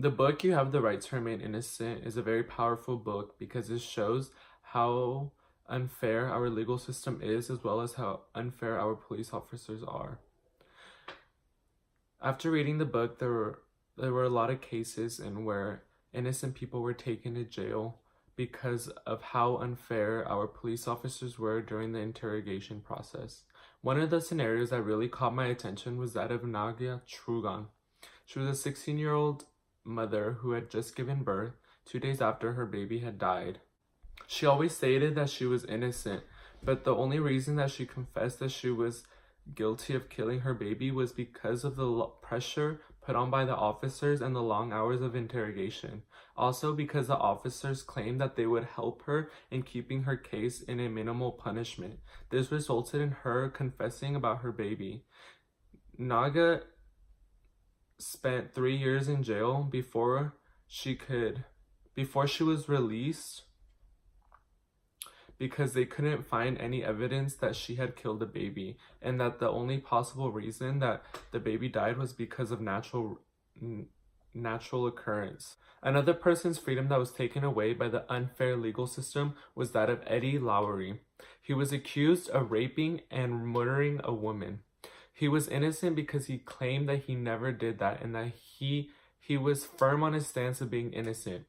The book You Have the Right to Remain Innocent is a very powerful book because it shows how unfair our legal system is, as well as how unfair our police officers are. After reading the book, there were a lot of cases in where innocent people were taken to jail because of how unfair our police officers were during the interrogation process. One of the scenarios that really caught my attention was that of Nagia Trugan. She was a 16-year-old mother who had just given birth 2 days after her baby had died. She always stated that she was innocent, but the only reason that she confessed that she was guilty of killing her baby was because of the pressure put on by the officers and the long hours of interrogation. Also because the officers claimed that they would help her in keeping her case in a minimal punishment. This resulted in her confessing about her baby. Naga spent 3 years in jail before she was released because they couldn't find any evidence that she had killed the baby, and that the only possible reason that the baby died was because of natural occurrence. Another person's freedom that was taken away by the unfair legal system was that of Eddie Lowry. He was accused of raping and murdering a woman. He was innocent because he claimed that he never did that, and that he was firm on his stance of being innocent.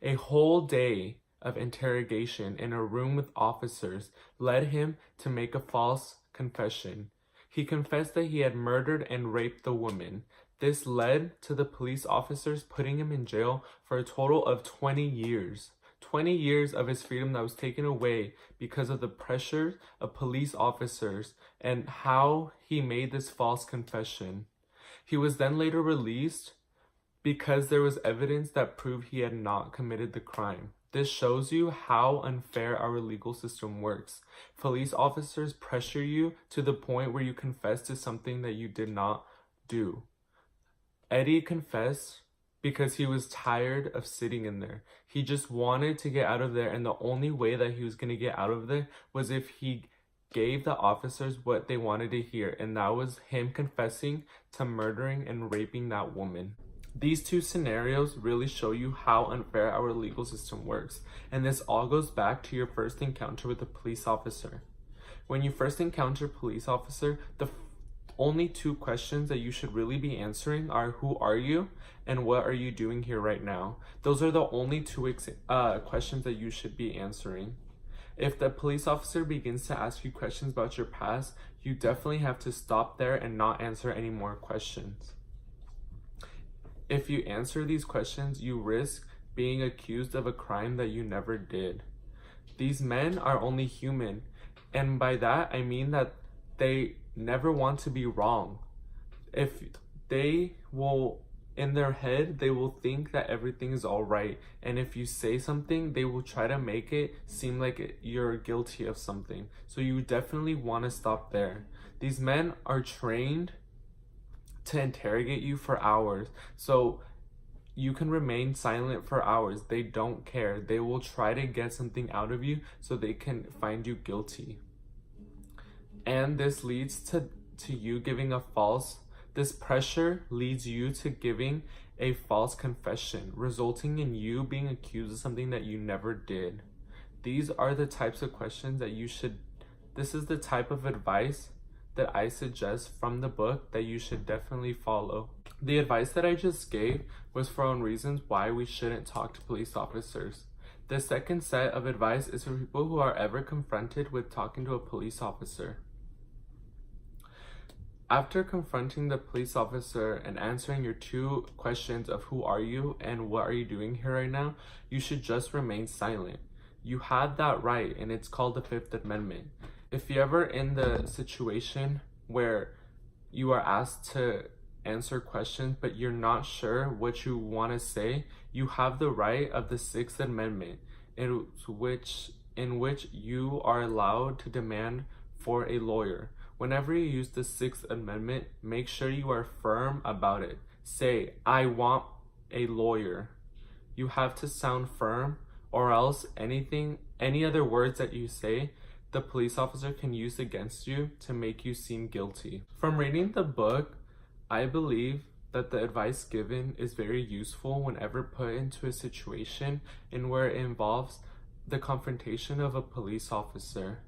A whole day of interrogation in a room with officers led him to make a false confession. He confessed that he had murdered and raped the woman. This led to the police officers putting him in jail for a total of 20 years. 20 years of his freedom that was taken away because of the pressure of police officers and how he made this false confession. He was then later released because there was evidence that proved he had not committed the crime. This shows you how unfair our legal system works. Police officers pressure you to the point where you confess to something that you did not do. Eddie confessed because he was tired of sitting in there. He just wanted to get out of there, and the only way that he was going to get out of there was if he gave the officers what they wanted to hear, and that was him confessing to murdering and raping that woman. These two scenarios really show you how unfair our legal system works, and this all goes back to your first encounter with a police officer. When you first encounter a police officer, the only two questions that you should really be answering are who are you and what are you doing here right now. Those are the only two questions that you should be answering. If the police officer begins to ask you questions about your past, you definitely have to stop there and not answer any more questions. If you answer these questions, you risk being accused of a crime that you never did. These men are only human, and by that I mean that they never want to be wrong. If they will, in their head, they will think that everything is all right, and if you say something, they will try to make it seem like you're guilty of something. So you definitely want to stop there. These men are trained to interrogate you for hours, so you can remain silent for hours. They don't care. They will try to get something out of you so they can find you guilty. And this leads to you giving this pressure leads you to giving a false confession, resulting in you being accused of something that you never did. These are the types of questions that this is the type of advice that I suggest from the book that you should definitely follow. The advice that I just gave was for reasons why we shouldn't talk to police officers. The second set of advice is for people who are ever confronted with talking to a police officer. After confronting the police officer and answering your two questions of who are you and what are you doing here right now, you should just remain silent. You had that right, and it's called the Fifth Amendment. If you're ever in the situation where you are asked to answer questions but you're not sure what you want to say, you have the right of the Sixth Amendment, in which you are allowed to demand for a lawyer. Whenever you use the Sixth Amendment, make sure you are firm about it. Say, I want a lawyer. You have to sound firm, or else any other words that you say, the police officer can use against you to make you seem guilty. From reading the book, I believe that the advice given is very useful whenever put into a situation in where it involves the confrontation of a police officer.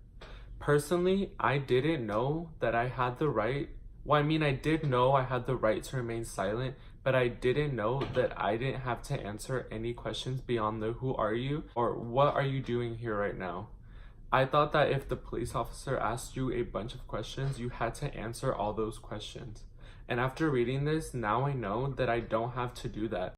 Personally, I didn't know that I had the right. Well, I mean, I did know I had the right to remain silent, but I didn't know that I didn't have to answer any questions beyond the "who are you?" or "what are you doing here right now?" I thought that if the police officer asked you a bunch of questions, you had to answer all those questions. And after reading this, now I know that I don't have to do that.